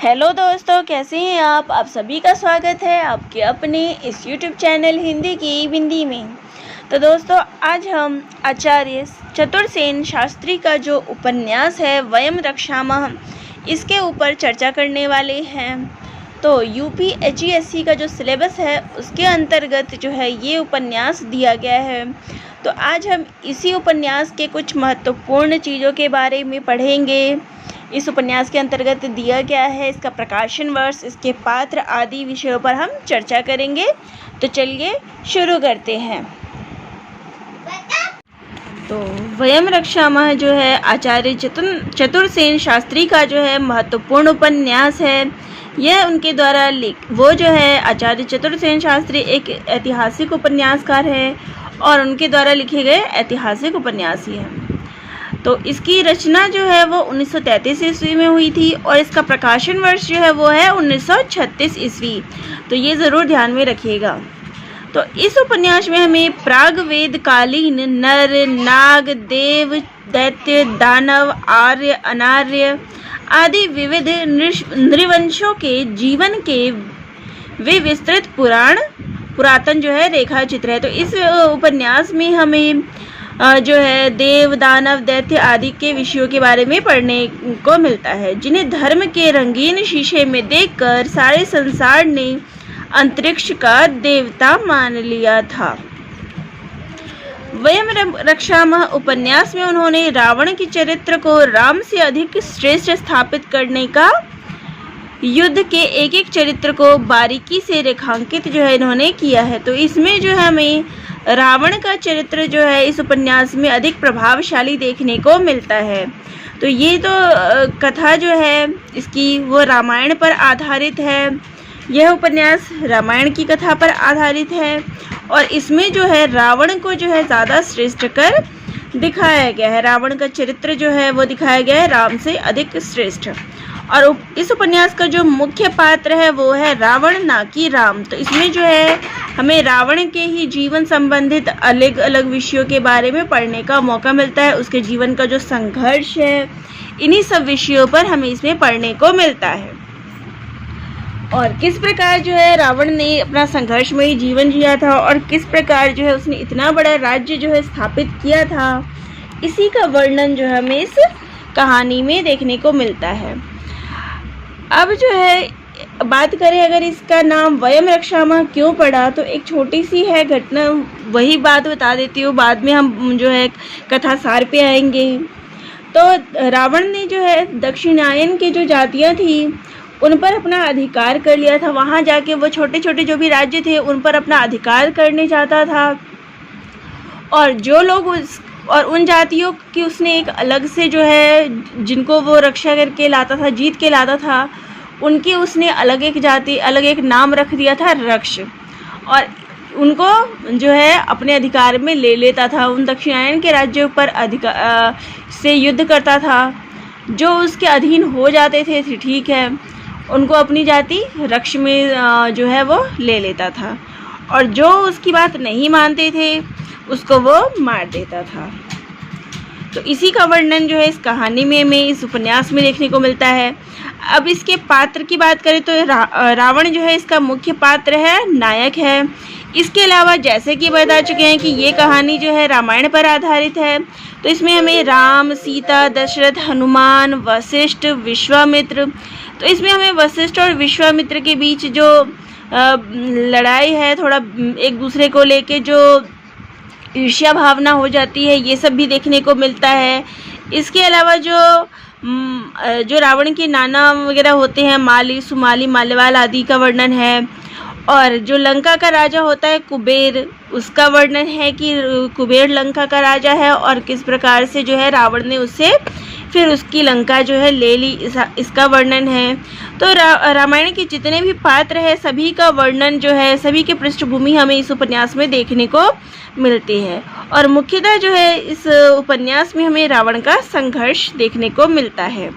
Hello दोस्तों, कैसे हैं आप सभी का स्वागत है आपके अपने इस यूट्यूब चैनल हिंदी की बिंदी में। तो दोस्तों, आज हम आचार्य चतुरसेन शास्त्री का जो उपन्यास है वयम रक्षामः, इसके ऊपर चर्चा करने वाले हैं। तो यूपीएससी का जो सिलेबस है उसके अंतर्गत जो है ये उपन्यास दिया गया है। तो आज हम इसी उपन्यास के कुछ महत्वपूर्ण चीज़ों के बारे में पढ़ेंगे। इस उपन्यास के अंतर्गत दिया गया है, इसका प्रकाशन वर्ष, इसके पात्र आदि विषयों पर हम चर्चा करेंगे। तो चलिए शुरू करते हैं। तो वयम रक्षामः जो है आचार्य चतुरसेन शास्त्री का जो है महत्वपूर्ण उपन्यास है। यह उनके द्वारा वो जो है आचार्य चतुरसेन शास्त्री एक ऐतिहासिक उपन्यासकार है और उनके द्वारा लिखे गए ऐतिहासिक उपन्यास ही हैं। तो इसकी रचना जो है वो 1933 ईस्वी में हुई थी और इसका प्रकाशन वर्ष जो है वो है 1936 ईस्वी। तो ये ज़रूर ध्यान में रखिएगा। तो इस उपन्यास में हमें प्राग वेदकालीन नर नाग देव दैत्य दानव आर्य अनार्य आदि विविध नृवंशों के जीवन के वे विस्तृत पुरातन जो है रेखा चित्र है। तो इस उपन्यास में हमें जो है देव दानव दैत्य आदि के विषयों के बारे में पढ़ने को मिलता है, जिन्हें धर्म के रंगीन शीशे में देखकर सारे संसार ने अंतरिक्ष का देवता मान लिया था। वयम रक्षामः उपन्यास में उन्होंने रावण के चरित्र को राम से अधिक श्रेष्ठ स्थापित करने का युद्ध के एक एक चरित्र को बारीकी से रेखांकित जो है इन्होंने किया है। तो इसमें जो है हमें रावण का चरित्र जो है इस उपन्यास में अधिक प्रभावशाली देखने को मिलता है। तो ये तो कथा जो है इसकी वो रामायण पर आधारित है। यह उपन्यास रामायण की कथा पर आधारित है और इसमें जो है रावण को जो है ज़्यादा श्रेष्ठ कर दिखाया गया है। रावण का चरित्र जो है वो दिखाया गया है राम से अधिक श्रेष्ठ। और इस उपन्यास का जो मुख्य पात्र है वो है रावण, ना कि राम। तो इसमें जो है हमें रावण के ही जीवन संबंधित अलग अलग विषयों के बारे में पढ़ने का मौका मिलता है। उसके जीवन का जो संघर्ष है, इन्हीं सब विषयों पर हमें इसमें पढ़ने को मिलता है और किस प्रकार जो है रावण ने अपना संघर्षमयी जीवन जिया था और किस प्रकार जो है उसने इतना बड़ा राज्य जो है स्थापित किया था, इसी का वर्णन जो है हमें इस कहानी में देखने को मिलता है। अब जो है बात करें अगर इसका नाम वयम रक्षामः क्यों पड़ा, तो एक छोटी सी है घटना, वही बात बता देती हूँ, बाद में हम जो है कथा सार पे आएंगे। तो रावण ने जो है दक्षिणायन की जो जातियाँ थी उन पर अपना अधिकार कर लिया था। वहाँ जाके वो छोटे छोटे जो भी राज्य थे उन पर अपना अधिकार करने चाहता था और जो लोग उन जातियों की उसने एक अलग से जो है जिनको वो रक्षा करके लाता था, जीत के लाता था, उनकी उसने अलग एक जाति, अलग एक नाम रख दिया था रक्ष, और उनको जो है अपने अधिकार में ले लेता था। उन दक्षिणायन के राज्यों पर अधिकार से युद्ध करता था। जो उसके अधीन हो जाते थे ठीक है, उनको अपनी जाति रक्ष में जो है वो ले लेता था और जो उसकी बात नहीं मानते थे उसको वो मार देता था। तो इसी का वर्णन जो है इस कहानी में हमें इस उपन्यास में देखने को मिलता है। अब इसके पात्र की बात करें तो रावण जो है इसका मुख्य पात्र है, नायक है। इसके अलावा जैसे कि बता चुके हैं कि ये कहानी जो है रामायण पर आधारित है, तो इसमें हमें राम, सीता, दशरथ, हनुमान, वशिष्ठ, विश्वामित्र, तो इसमें हमें वशिष्ठ और विश्वामित्र के बीच जो लड़ाई है, थोड़ा एक दूसरे को लेके जो ईर्ष्या भावना हो जाती है, ये सब भी देखने को मिलता है। इसके अलावा जो रावण के नाना वगैरह होते हैं, माली, सुमाली, माल्यवाल आदि का वर्णन है। और जो लंका का राजा होता है कुबेर, उसका वर्णन है कि कुबेर लंका का राजा है और किस प्रकार से जो है रावण ने उससे फिर उसकी लंका जो है ले ली, इसका वर्णन है। तो रामायण के जितने भी पात्र हैं सभी का वर्णन जो है, सभी के पृष्ठभूमि हमें इस उपन्यास में देखने को मिलती है और मुख्यतः जो है इस उपन्यास में हमें रावण का संघर्ष देखने को मिलता है।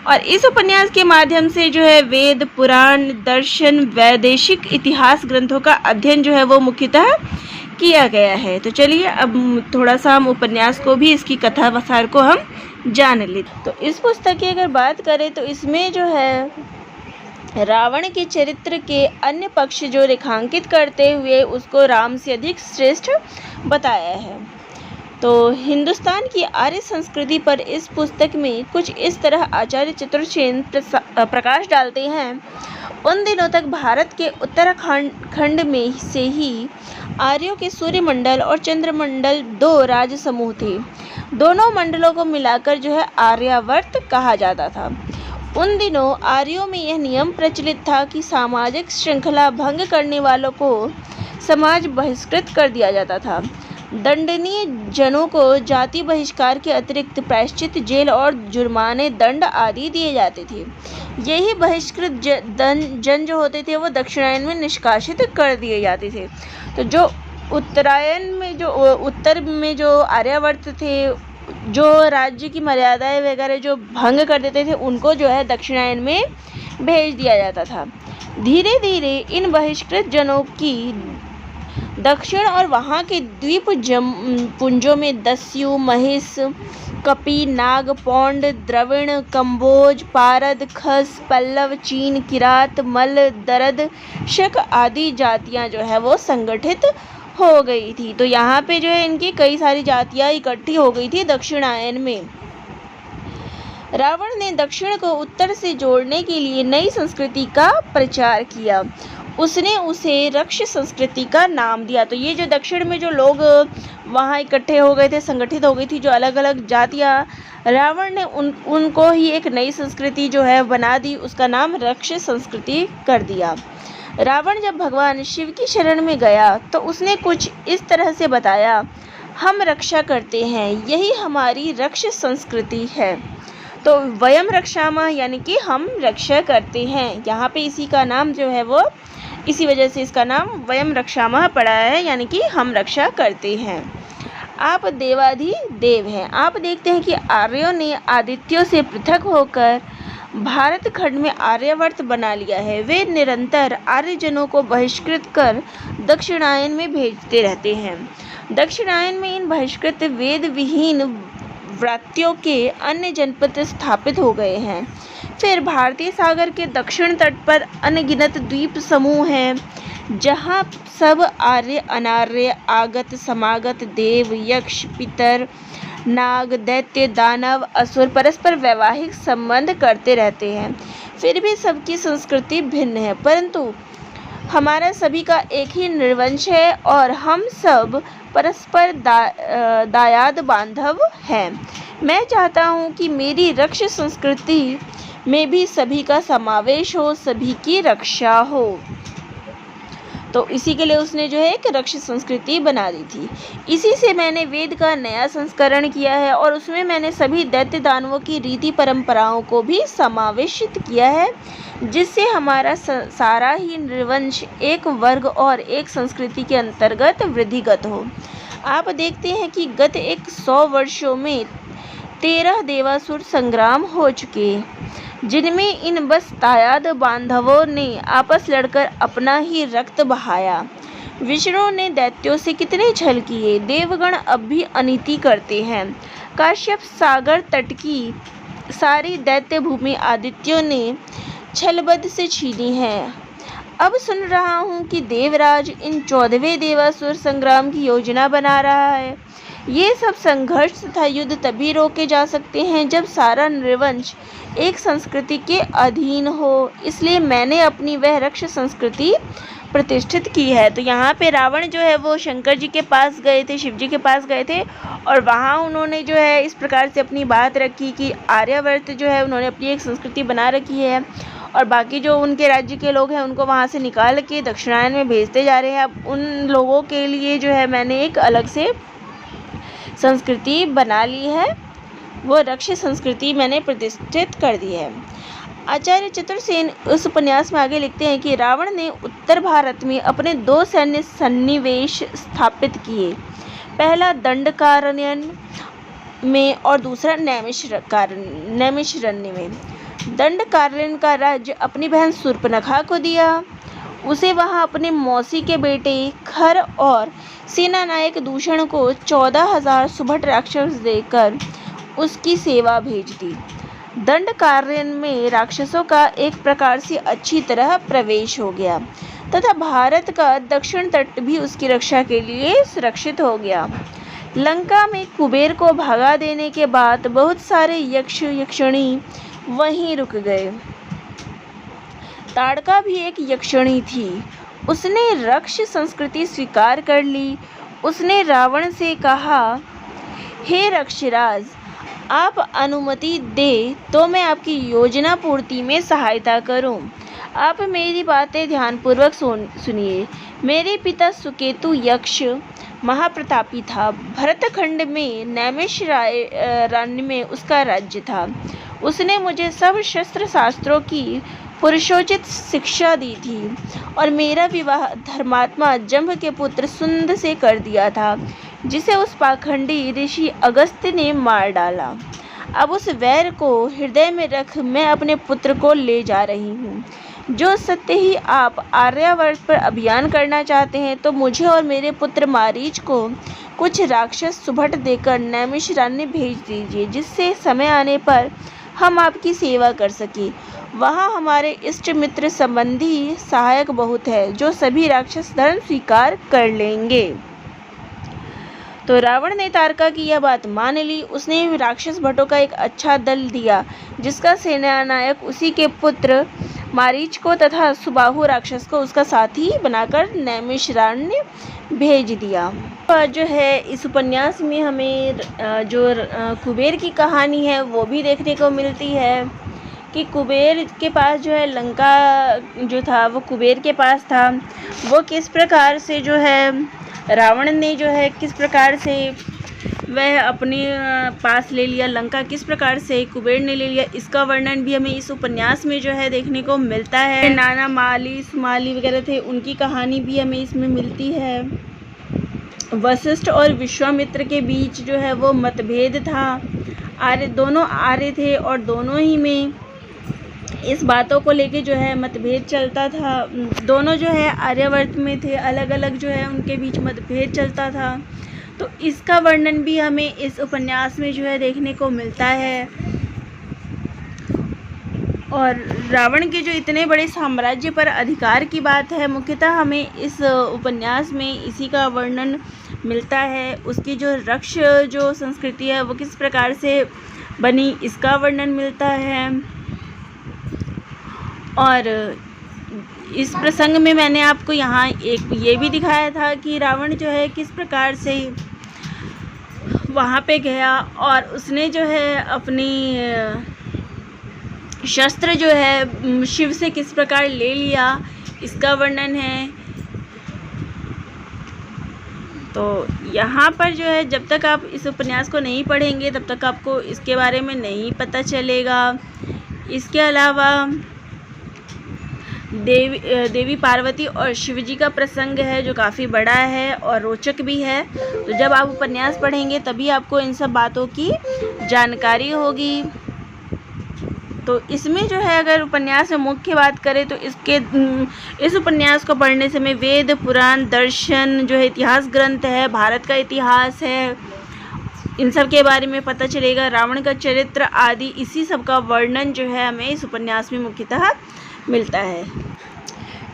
और इस उपन्यास के माध्यम से जो है वेद, पुराण, दर्शन, वैदेशिक इतिहास ग्रंथों का अध्ययन जो है वो मुख्यतः किया गया है। तो चलिए अब थोड़ा सा हम उपन्यास को भी, इसकी कथा वसार को हम जान लेते। तो इस पुस्तक की अगर बात करें तो इसमें जो है रावण के चरित्र के अन्य पक्ष जो रेखांकित करते हुए उसको राम से अधिक श्रेष्ठ बताया है। तो हिंदुस्तान की आर्य संस्कृति पर इस पुस्तक में कुछ इस तरह आचार्य चतुर्सेन प्रकाश डालते हैं। उन दिनों तक भारत के उत्तराखंड में से ही आर्यों के सूर्यमंडल और चंद्रमंडल दो राज समूह थे। दोनों मंडलों को मिलाकर जो है आर्यावर्त कहा जाता था। उन दिनों आर्यों में यह नियम प्रचलित था कि सामाजिक श्रृंखला भंग करने वालों को समाज बहिष्कृत कर दिया जाता था। दंडनीय जनों को जाति बहिष्कार के अतिरिक्त प्रायश्चित, जेल और जुर्माने, दंड आदि दिए जाते थे। यही बहिष्कृत जन जो होते थे वो दक्षिणायन में निष्कासित कर दिए जाते थे। तो जो उत्तरायण में जो उत्तर में जो आर्यावर्त थे, जो राज्य की मर्यादाएं वगैरह जो भंग कर देते थे, उनको जो है दक्षिणायन में भेज दिया जाता था। धीरे धीरे इन बहिष्कृत जनों की दक्षिण और वहाँ के द्वीप पुंजों में दस्यु, महिष, कपि, नाग, पौंड, द्रविड़, कंबोज, पारद, खस, पल्लव, चीन, किरात, मल्ल, दरद, शक आदि जातियाँ जो है वो संगठित हो गई थी। तो यहाँ पे जो है इनकी कई सारी जातियाँ इकट्ठी हो गई थी दक्षिणायन में। रावण ने दक्षिण को उत्तर से जोड़ने के लिए नई संस्कृति का प्रचार किया। उसने उसे रक्ष संस्कृति का नाम दिया। तो ये जो दक्षिण में जो लोग वहाँ इकट्ठे हो गए थे, संगठित हो गई थी जो अलग अलग जातियाँ, रावण ने उनको ही एक नई संस्कृति जो है बना दी, उसका नाम रक्ष संस्कृति कर दिया। रावण जब भगवान शिव की शरण में गया तो उसने कुछ इस तरह से बताया, हम रक्षा करते हैं, यही हमारी रक्ष संस्कृति है। तो वयम रक्षामः यानी कि हम रक्षा करते हैं। यहाँ पे इसी का नाम जो है वो इसी वजह से इसका नाम वयम रक्षामः पड़ा है, यानी कि हम रक्षा करते हैं। आप देवाधिदेव हैं। आप देखते हैं कि आर्यों ने आदित्यों से पृथक होकर भारत खंड में आर्यावर्त बना लिया है। वे निरंतर आर्यजनों को बहिष्कृत कर दक्षिणायन में भेजते रहते हैं। दक्षिणायन में इन बहिष्कृत वेद विहीन व्रात्यों के अन्य जनपद स्थापित हो गए हैं। फिर भारतीय सागर के दक्षिण तट पर अनगिनत द्वीप समूह हैं, जहाँ सब आर्य, अनार्य, आगत, समागत, देव, यक्ष, पितर, नाग, दैत्य, दानव, असुर परस्पर वैवाहिक संबंध करते रहते हैं। फिर भी सबकी संस्कृति भिन्न है, परंतु हमारा सभी का एक ही निर्वंश है और हम सब परस्पर दायाद बांधव हैं। मैं चाहता हूँ कि मेरी रक्ष संस्कृति में भी सभी का समावेश हो, सभी की रक्षा हो। तो इसी के लिए उसने जो है एक रक्ष संस्कृति बना दी थी। इसी से मैंने वेद का नया संस्करण किया है और उसमें मैंने सभी दैत्य दानवों की रीति परंपराओं को भी समावेशित किया है, जिससे हमारा सारा ही निर्वंश एक वर्ग और एक संस्कृति के अंतर्गत वृद्धिगत हो। आप देखते हैं कि गत 100 वर्षों में 13 देवासुर संग्राम हो चुके, जिनमें इन बस दायाद बांधवों ने आपस लड़कर अपना ही रक्त बहाया। विष्णु ने दैत्यों से कितने छल किए। देवगण अब भी अनीति करते हैं। काश्यप सागर तट की सारी दैत्य भूमि आदित्यों ने छलबद्ध से छीनी है। अब सुन रहा हूँ कि देवराज इन 14वें देवासुर संग्राम की योजना बना रहा है। ये सब संघर्ष तथा युद्ध तभी रोके जा सकते हैं जब सारा निर्वंश एक संस्कृति के अधीन हो। इसलिए मैंने अपनी वह रक्ष संस्कृति प्रतिष्ठित की है। तो यहाँ पे रावण जो है वो शंकर जी के पास गए थे, शिव जी के पास गए थे और वहाँ उन्होंने जो है इस प्रकार से अपनी बात रखी कि आर्यावर्त जो है उन्होंने अपनी एक संस्कृति बना रखी है और बाकी जो उनके राज्य के लोग हैं उनको वहाँ से निकाल के दक्षिणायन में भेजते जा रहे हैं। अब उन लोगों के लिए जो है मैंने एक अलग से संस्कृति बना ली है, वो रक्ष संस्कृति मैंने प्रतिष्ठित कर दी है। आचार्य चतुर्सेन उस उपन्यास में आगे लिखते हैं कि रावण ने उत्तर भारत में अपने 2 सैन्य सन्निवेश स्थापित किए, पहला दंडकारण्य में और दूसरा नैमिषारण्य में। दंडकारण्य का राज्य अपनी बहन शूर्पणखा को दिया। उसे वहां अपने मौसी के बेटे खर और सेना नायक दूषण को 14,000 सुभट राक्षस देकर उसकी सेवा भेज दी। दंडकारण्य में राक्षसों का एक प्रकार से अच्छी तरह प्रवेश हो गया तथा भारत का दक्षिण तट भी उसकी रक्षा के लिए सुरक्षित हो गया। लंका में कुबेर को भगा देने के बाद बहुत सारे यक्ष यक्षिणी वहीं रुक गए। ताड़का भी एक यक्षिणी थी। उसने रक्ष संस्कृति स्वीकार कर ली। उसने रावण से कहा, हे रक्षराज, आप अनुमति दे तो मैं आपकी योजना पूर्ति में सहायता करूं। आप मेरी बातें ध्यानपूर्वक सुनिए। मेरे पिता सुकेतु यक्ष महाप्रतापी था। भरतखंड में नैमिषारण्य में उसका राज्य था। उसने मुझे सब शस्त्र शास्त्रों की पुरुषोचित शिक्षा दी थी और मेरा विवाह धर्मात्मा जंभ के पुत्र सुंद से कर दिया था, जिसे उस पाखंडी ऋषि अगस्त्य ने मार डाला। अब उस वैर को हृदय में रख मैं अपने पुत्र को ले जा रही हूँ। जो सत्य ही आप आर्यावर्त पर अभियान करना चाहते हैं तो मुझे और मेरे पुत्र मारीच को कुछ राक्षस सुभट देकर नैमिषारण्य भेज दीजिए, जिससे समय आने पर हम आपकी सेवा कर सकें। वहाँ हमारे इष्ट मित्र संबंधी सहायक बहुत है, जो सभी राक्षस धर्म स्वीकार कर लेंगे। तो रावण ने ताड़का की यह बात मान ली। उसने राक्षस भट्टों का एक अच्छा दल दिया, जिसका सेनानायक उसी के पुत्र मारीच को तथा सुबाहु राक्षस को उसका साथी बनाकर नैमिषारण्य भेज दिया। जो है इस उपन्यास में हमें जो कुबेर की कहानी है वो भी देखने को मिलती है कि कुबेर के पास जो है लंका जो था वो कुबेर के पास था। वो किस प्रकार से जो है रावण ने जो है किस प्रकार से वह अपने पास ले लिया, लंका किस प्रकार से कुबेर ने ले लिया, इसका वर्णन भी हमें इस उपन्यास में जो है देखने को मिलता है। नाना माली सुमाली वगैरह थे, उनकी कहानी भी हमें इसमें मिलती है। वशिष्ठ और विश्वामित्र के बीच जो है वो मतभेद था। दोनों आर्य थे और दोनों ही में इस बातों को लेके जो है मतभेद चलता था। दोनों जो है आर्यावर्त में थे, अलग अलग जो है उनके बीच मतभेद चलता था। तो इसका वर्णन भी हमें इस उपन्यास में जो है देखने को मिलता है। और रावण के जो इतने बड़े साम्राज्य पर अधिकार की बात है, मुख्यतः हमें इस उपन्यास में इसी का वर्णन मिलता है। उसकी जो रक्ष जो संस्कृति है वो किस प्रकार से बनी, इसका वर्णन मिलता है। और इस प्रसंग में मैंने आपको यहाँ एक ये भी दिखाया था कि रावण जो है किस प्रकार से वहाँ पे गया और उसने जो है अपनी शस्त्र जो है शिव से किस प्रकार ले लिया, इसका वर्णन है। तो यहाँ पर जो है जब तक आप इस उपन्यास को नहीं पढ़ेंगे तब तक आपको इसके बारे में नहीं पता चलेगा। इसके अलावा देवी पार्वती और शिवजी का प्रसंग है जो काफ़ी बड़ा है और रोचक भी है। तो जब आप उपन्यास पढ़ेंगे तभी आपको इन सब बातों की जानकारी होगी। तो इसमें जो है अगर उपन्यास में मुख्य बात करें तो इस उपन्यास को पढ़ने से हमें वेद पुराण दर्शन जो है इतिहास ग्रंथ है, भारत का इतिहास है, इन सब के बारे में पता चलेगा। रावण का चरित्र आदि इसी सब का वर्णन जो है हमें इस उपन्यास में मुख्यतः मिलता है।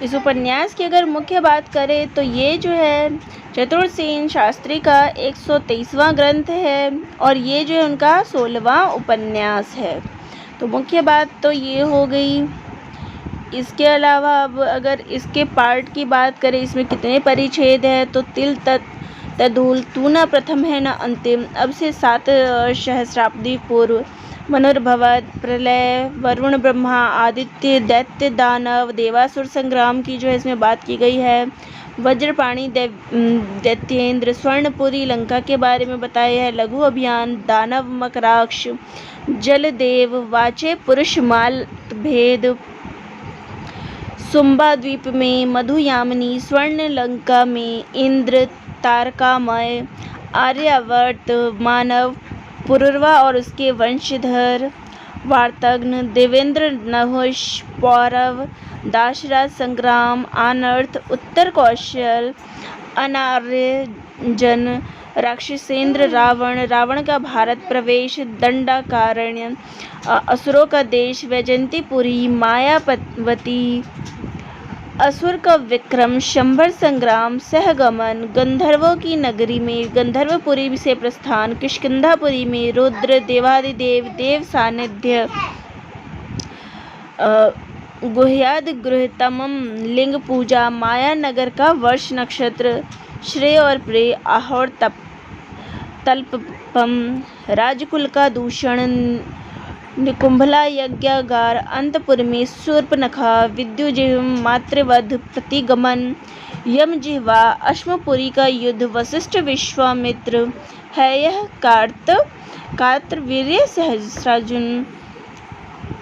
इस उपन्यास की अगर मुख्य बात करें तो ये जो है चतुर्सेन शास्त्री का 123वां ग्रंथ है और ये जो है उनका 16वां उपन्यास है। तो मुख्य बात तो ये हो गई। इसके अलावा अब अगर इसके पार्ट की बात करें, इसमें कितने परिच्छेद है तो तिल तदूल तू न प्रथम है न अंतिम, अब से 7 सहस्राब्दी पूर्व मनुर्भवत प्रलय वरुण ब्रह्मा आदित्य दैत्य दानव देवासुर संग्राम की जो है इसमें बात की गई है। वज्रपाणी दैत्येंद्र स्वर्णपुरी लंका के बारे में बताया है। लघु अभियान दानव मकराक्ष जलदेव वाचे पुरुष माल भेद सुम्बा द्वीप में मधुयामिनी स्वर्ण लंका में इंद्र तारकामय आर्यावर्त मानव पुरुरवा और उसके वंशधर वार्तग्न देवेंद्र नहुष पौरव दाशराज संग्राम अनर्थ उत्तर कौशल अनार्य जन राक्षसेंद्र रावण, रावण का भारत प्रवेश, दंडाकारण्य, असुरों का देश, वैजयंतीपुरी, मायावती, असुर का विक्रम, शंबर संग्राम, सहगमन, गंधर्वों की नगरी में गंधर्वपुरी से प्रस्थान, किष्किंधापुरी में रुद्र, देवादिदेव, देव सानिध्य, गुह्याद गृहतमम, लिंग पूजा, माया नगर का वर्ष नक्षत्र, श्रेय और प्रेय, आहोर तल्पम, राजकुल का दूषण, निकुंभला यज्ञागार, अंतपुर में शूर्पणखा, विद्युजिह्व, मातृवध, प्रतिगमन, यमजिह्वा, अश्मपुरी का युद्ध, वशिष्ठ विश्वामित्र है यह, कार्तवीर्य, सहस्रार्जुन,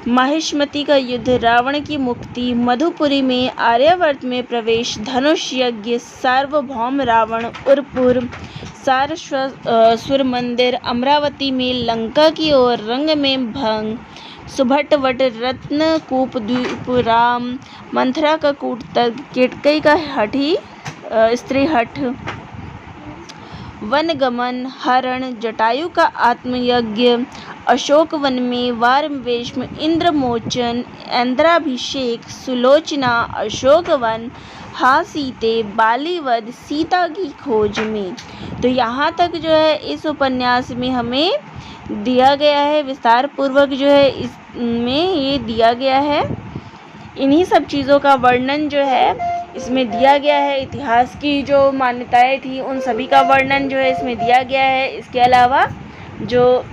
माहिष्मति का युद्ध, रावण की मुक्ति, मधुपुरी में आर्यावर्त में प्रवेश, धनुष यज्ञ, सार्वभौम रावण, उरपुर, सारस्वत मंदिर, अमरावती में लंका की ओर, रंग में भंग, सुभट वट, रत्नकूप द्वीप, राम, मंथरा का कूट तर्क, केतकई का हठी स्त्री हठ, वनगमन, हरण, जटायु का आत्मयज्ञ, अशोक वन में वारवेश में इंद्रमोचन, इंद्राभिषेक, सुलोचना, अशोक वन, हाँ सीते, बालीवध, सीता की खोज में। तो यहाँ तक जो है इस उपन्यास में हमें दिया गया है, विस्तार पूर्वक जो है इसमें ये दिया गया है। इन्हीं सब चीज़ों का वर्णन जो है इसमें दिया गया है। इतिहास की जो मान्यताएं थी उन सभी का वर्णन जो है इसमें दिया गया है। इसके अलावा जो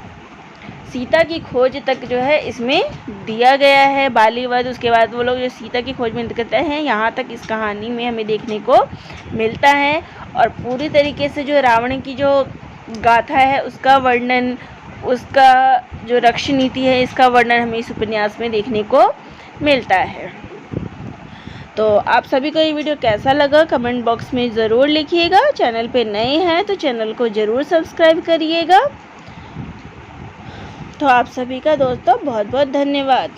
सीता की खोज तक जो है इसमें दिया गया है, बालीवध, उसके बाद वो लोग जो सीता की खोज में निकलते हैं, यहाँ तक इस कहानी में हमें देखने को मिलता है। और पूरी तरीके से जो रावण की जो गाथा है उसका वर्णन, उसका जो रक्षा नीति है इसका वर्णन हमें इस उपन्यास में देखने को मिलता है। तो आप सभी को ये वीडियो कैसा लगा कमेंट बॉक्स में ज़रूर लिखिएगा। चैनल पे नए हैं तो चैनल को ज़रूर सब्सक्राइब करिएगा। तो आप सभी का दोस्तों बहुत बहुत धन्यवाद।